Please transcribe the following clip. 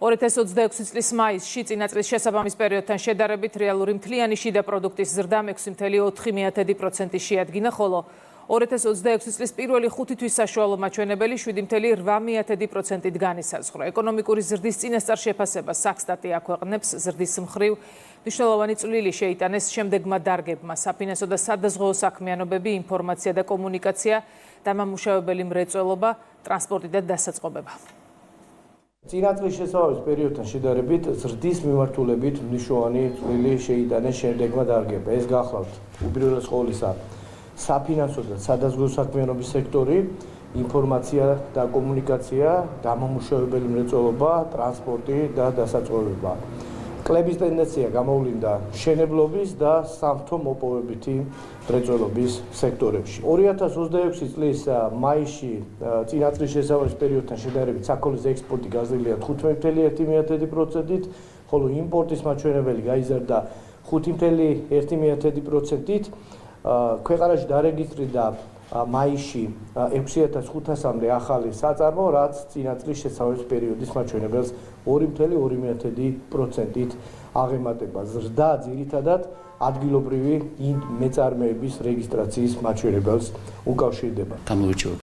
2026 წლის მაისში წინა წლის შესაბამის პერიოდთან შედარებით რეალური მთლიანი შიდა პროდუქტის ზრდა 6.4%-ი შეადგინა, ხოლო 2026 წლის პირველი 5 თვის საშუალო მაჩვენებელი 7.8%-ით განისაზღვრა. ეკონომიკური ზრდის წინასწარ შეფასებას საქსტატი აქვეყნებს. ზრდის მხრივ მნიშვნელოვანი წვლილი შეიტანეს შემდეგმა დარგებმა: საფინანსო და სადაზღვეო საქმიანობები, ინფორმაცია და კომუნიკაცია, დამამუშავებელი მრეწველობა, ტრანსპორტი და დასაწყობება. წინა წლის შესაბამის პერიოდთან შედარებით ზრდის მიმართულებით მნიშვნელოვანი წვლილი შეიტანეს შემდეგმა დარგებმა. ეს გახლავთ უპირველეს ყოვლისა საფინანსო და სადაზღვეო საქმიანობის სექტორი, ინფორმაცია და კომუნიკაცია, დამამუშავებელი მრეწველობა, ტრანსპორტი და დასაწყობება. კლების ტენდენცია გამოვლინდა მშენებლობის და სამთო მოპოვებითი მრეწველობის სექტორებში. 2026 წლის მაისში წინა წლის შესაბამის პერიოდთან შედარებით საქონლის ექსპორტი გაზრდილია 15.1%-ით, ხოლო იმპორტის მაჩვენებელი გაიზარდა 5.1%-ით. ქვეყანაში დარეგისტრირდა მაისში 6500-მდე ახალი საწარმო, რაც წინა წლის შესაბამის პერიოდის მაჩვენებელს 2.2%-ით აღემატება. ზრდა ძირითადად ადგილობრივი მეწარმეების რეგისტრაციის მაჩვენებელს უკავშირდება.